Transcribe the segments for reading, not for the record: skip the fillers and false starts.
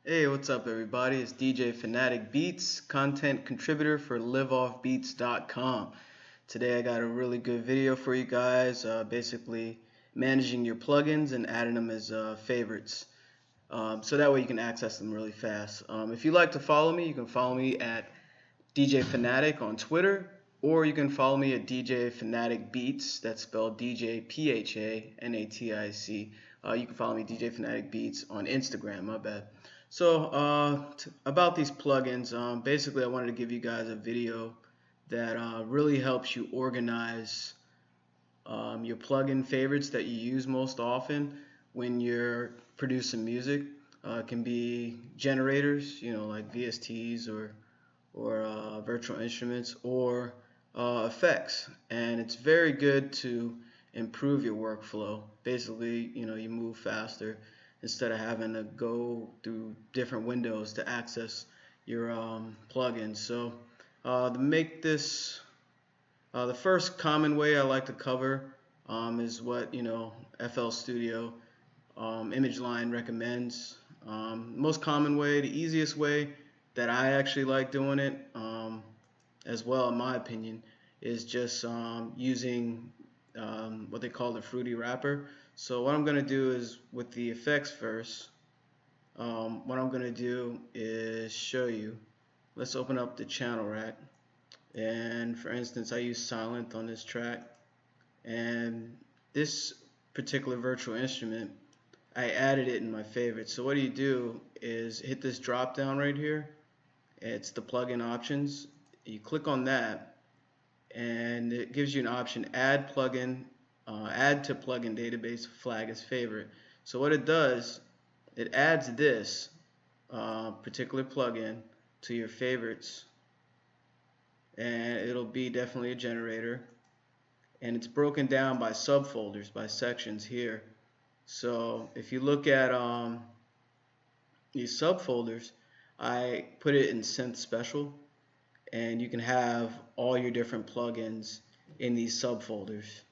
Hey, what's up, everybody? It's DJ Phanatic Beats, content contributor for liveoffbeats.com. Today, I got a really good video for you guys, basically managing your plugins and adding them as favorites. So that way you can access them really fast. If you like to follow me, you can follow me at DJ Phanatic on Twitter, or you can follow me at DJ Phanatic Beats. That's spelled DJ Phanatic. You can follow me DJ Phanatic Beats on Instagram. My bad. So about these plugins, basically I wanted to give you guys a video that really helps you organize your plugin favorites that you use most often when you're producing music. It can be generators, like VSTs or virtual instruments or effects, and it's very good to improve your workflow. Basically, you move faster instead of having to go through different windows to access your plugins. So to make this, the first common way I like to cover is what FL Studio image line recommends. Most common way, the easiest way that I actually like doing it as well, in my opinion, is just using what they call the fruity wrapper. So what I'm going to do is with the effects first, what I'm going to do is show you. Let's open up the channel rack, and for instance I use silent on this track, and this particular virtual instrument I added it in my favorites. So what do is hit this drop down right here. It's the plugin options. You click on that and it gives you an option, add to plugin database, flag as favorite. So what it does, it adds this particular plugin to your favorites, and it'll be definitely a generator, and it's broken down by subfolders, by sections here. So if you look at these subfolders, I put it in synth special, and you can have all your different plugins in these subfolders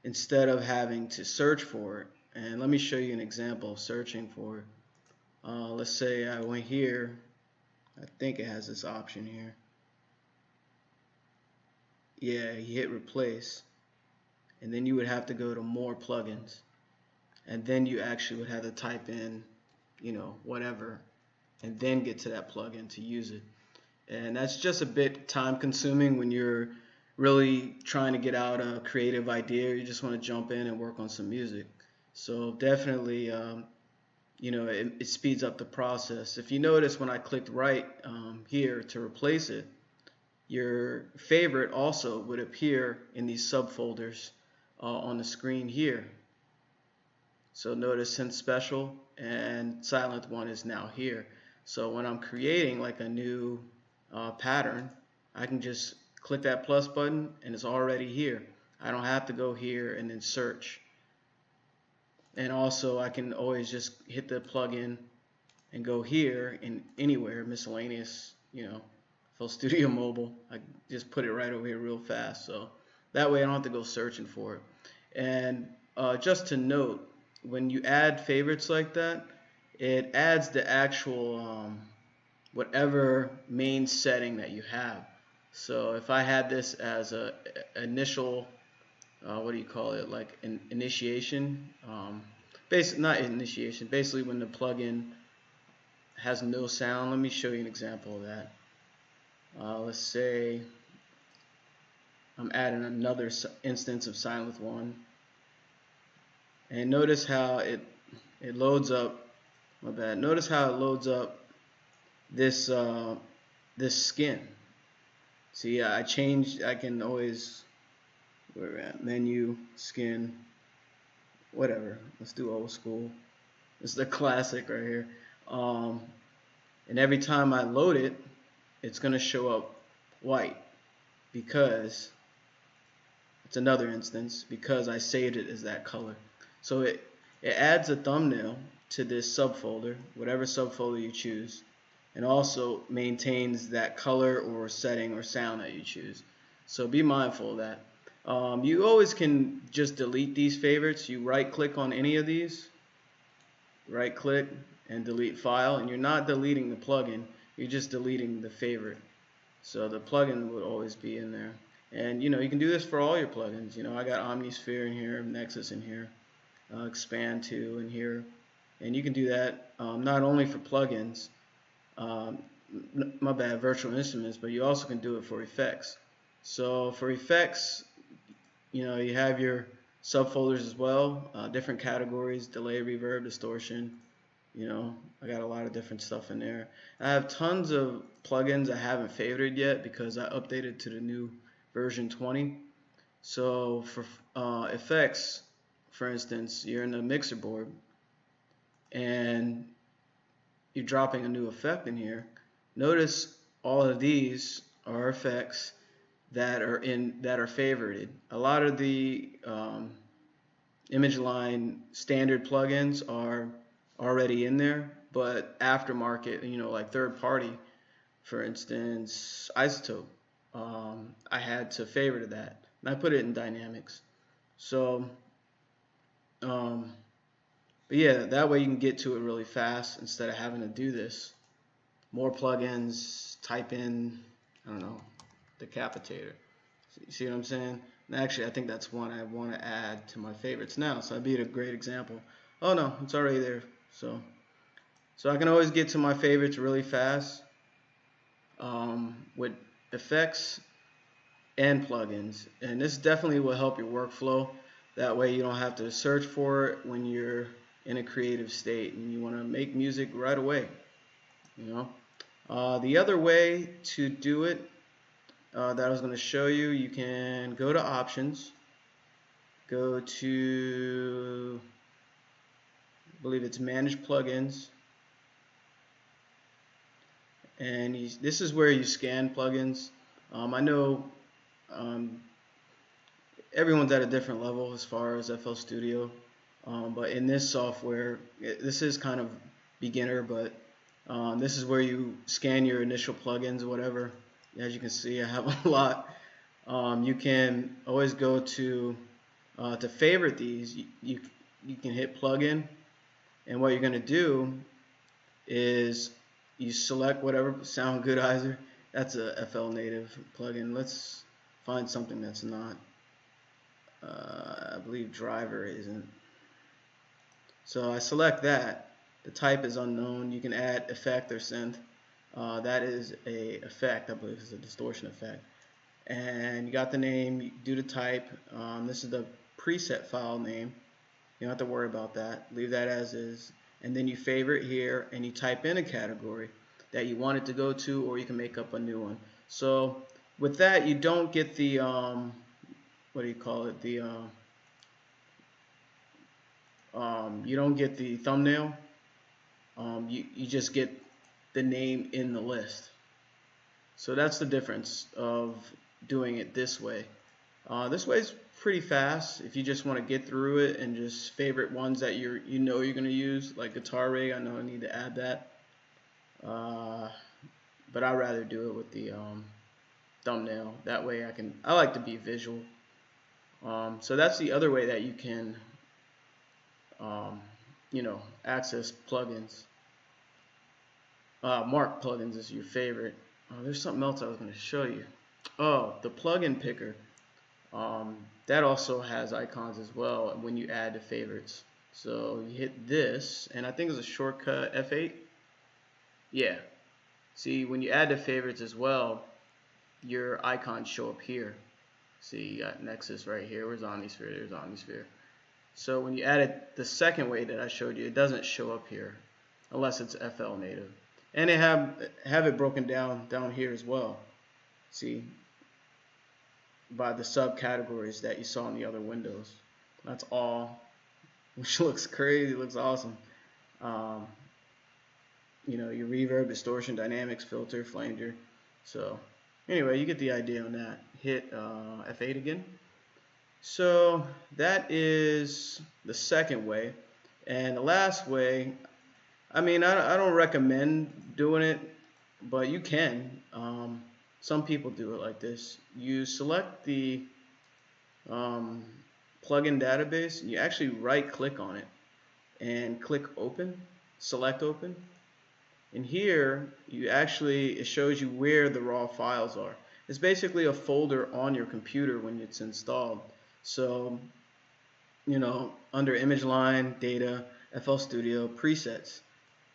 instead of having to search for it. And let me show you an example of searching for it. Let's say I went here. I think it has this option here. Yeah, you hit replace, and then you would have to go to more plugins, and then you actually would have to type in whatever, and then get to that plugin to use it. And that's just a bit time consuming when you're really trying to get out a creative idea, or you just want to jump in and work on some music. So definitely it speeds up the process. If you notice, when I clicked right here to replace it, your favorite also would appear in these subfolders on the screen here. So notice synth special and silent one is now here. So when I'm creating like a new pattern, I can just click that plus button and it's already here. I don't have to go here and then search. And also I can always just hit the plugin and go here and anywhere, miscellaneous, FL Studio Mobile. I just put it right over here real fast. So that way I don't have to go searching for it. And just to note, when you add favorites like that, it adds the actual whatever main setting that you have. So if I had this as a initial, what do you call it, like an initiation, not initiation, basically when the plugin has no sound. Let me show you an example of that. Let's say I'm adding another instance of silent one, and notice how it loads up. My bad. Notice how it loads up this this skin. See, I changed. I can always, where we're at, menu, skin, whatever. Let's do old school. This is the classic right here. And every time I load it, it's going to show up white because it's another instance, because I saved it as that color. So it adds a thumbnail to this subfolder, whatever subfolder you choose, and also maintains that color or setting or sound that you choose. So be mindful of that. You always can just delete these favorites. You right click on any of these, right click, and delete file, and you're not deleting the plugin, you're just deleting the favorite. So the plugin would always be in there. And you can do this for all your plugins. I got Omnisphere in here, Nexus in here, Expand 2 in here, and you can do that not only for plugins, um, my bad, virtual instruments, but you also can do it for effects. So for effects, you have your subfolders as well, different categories: delay, reverb, distortion. I got a lot of different stuff in there. I have tons of plugins I haven't favorited yet because I updated to the new version 20. So for effects, for instance, you're in the mixer board and you're dropping a new effect in here. Notice all of these are effects that are favorited. A lot of the image line standard plugins are already in there, but aftermarket, like third party, for instance, Isotope, I had to favorite that, and I put it in dynamics. So, but yeah, that way you can get to it really fast instead of having to do this. More plugins, type in, I don't know, Decapitator. You see what I'm saying? And actually, I think that's one I want to add to my favorites now. So that'd be a great example. Oh no, it's already there. So I can always get to my favorites really fast with effects and plugins. And this definitely will help your workflow. That way you don't have to search for it when you're in a creative state and you want to make music right away. The other way to do it that I was going to show you, you can go to options, go to, I believe it's manage plugins, and this is where you scan plugins. I know everyone's at a different level as far as FL Studio, but in this software, this is kind of beginner, but this is where you scan your initial plugins or whatever. As you can see, I have a lot. You can always go to favorite these. You can hit plugin, and what you're going to do is you select whatever sound goodizer. That's a FL native plugin. Let's find something that's not. I believe driver isn't. So I select that. The type is unknown. You can add effect or synth. That is a effect. I believe it's a distortion effect. And you got the name. You do the type. This is the preset file name. You don't have to worry about that. Leave that as is. And then you favorite here, and you type in a category that you want it to go to, or you can make up a new one. So with that, you don't get the what do you call it? The you don't get the thumbnail. You just get the name in the list. So that's the difference of doing it this way. This way is pretty fast if you just want to get through it and just favorite ones that you're going to use, like guitar rig. I know I need to add that, but I'd rather do it with the thumbnail. That way I like to be visual. So that's the other way that you can access plugins. Mark plugins as your favorite. There's something else I was going to show you. Oh, the plugin picker. That also has icons as well when you add to favorites. So you hit this, and I think it's a shortcut F8. Yeah. See, when you add to favorites as well, your icons show up here. See, you got Nexus right here. Where's Omnisphere? There's Omnisphere. So when you add it the second way that I showed you, it doesn't show up here unless it's FL native. And they have it broken down here as well. See, by the subcategories that you saw in the other windows. That's all, which looks crazy, looks awesome. Your reverb, distortion, dynamics, filter, flanger. So anyway, you get the idea on that. Hit F8 again. So that is the second way. And the last way, I mean, I don't recommend doing it, but you can. Some people do it like this. You select the plugin database, and you actually right click on it and click open. select open. And here, it shows you where the raw files are. It's basically a folder on your computer when it's installed. So, under image line, data, FL Studio, presets.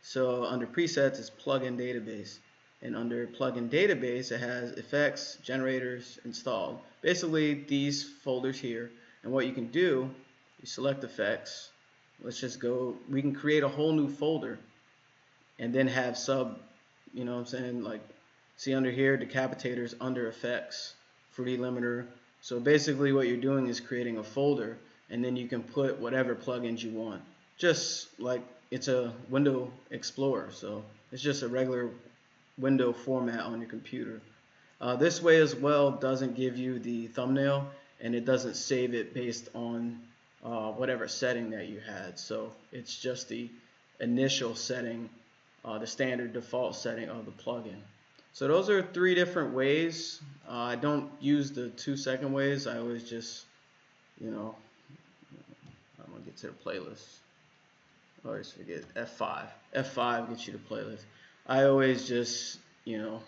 So under presets, it's plugin database. And under plugin database, it has effects, generators, installed. Basically, these folders here. And what you can do, you select effects. Let's just go, we can create a whole new folder and then have like, see under here, decapitators under effects, fruity limiter. So basically what you're doing is creating a folder, and then you can put whatever plugins you want. Just like it's a window explorer, so it's just a regular window format on your computer. This way as well doesn't give you the thumbnail, and it doesn't save it based on whatever setting that you had. So it's just the initial setting, the standard default setting of the plugin. So those are 3 different ways. I don't use the 2-second ways. I always just, I'm gonna get to the playlist. I always forget F5. F5 gets you the playlist. I always just, do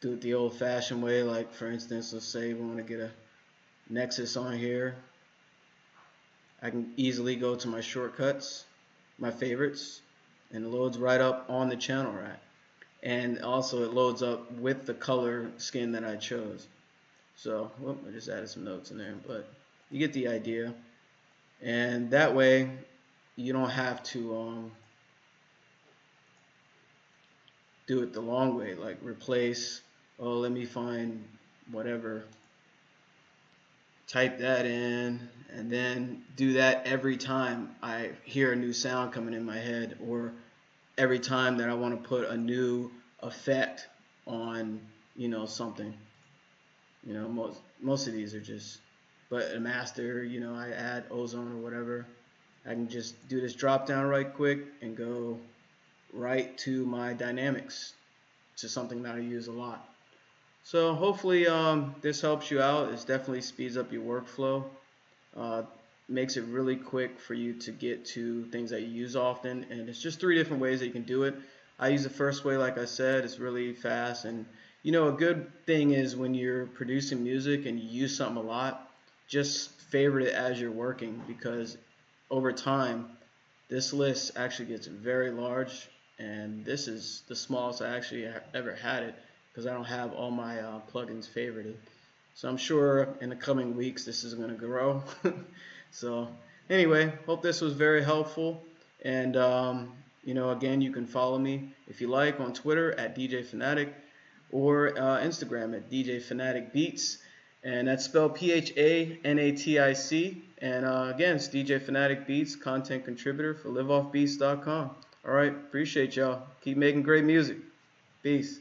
it the old-fashioned way. Like for instance, let's say we want to get a Nexus on here. I can easily go to my shortcuts, my favorites, and it loads right up on the channel rack. And also it loads up with the color skin that I chose. So, I just added some notes in there, but you get the idea. And that way, you don't have to do it the long way, like replace, let me find whatever, type that in, and then do that every time I hear a new sound coming in my head, or every time that I want to put a new effect on, something. Most of these are just, but a master, I add ozone or whatever. I can just do this drop down right quick and go right to my dynamics, to something that I use a lot. So hopefully this helps you out. It definitely speeds up your workflow. Makes it really quick for you to get to things that you use often, and it's just 3 different ways that you can do it. I use the first way, like I said. It's really fast, and a good thing is when you're producing music and you use something a lot, just favorite it as you're working, because over time this list actually gets very large, and this is the smallest I actually ever had it, because I don't have all my plugins favorited. So I'm sure in the coming weeks this is going to grow. So anyway, hope this was very helpful. And again, you can follow me if you like on Twitter at DJ Phanatic, or Instagram at DJ Phanatic Beats, and that's spelled P-H-A-N-A-T-I-C. And again, it's DJ Phanatic Beats, content contributor for liveoffbeats.com. All right, appreciate y'all. Keep making great music. Peace.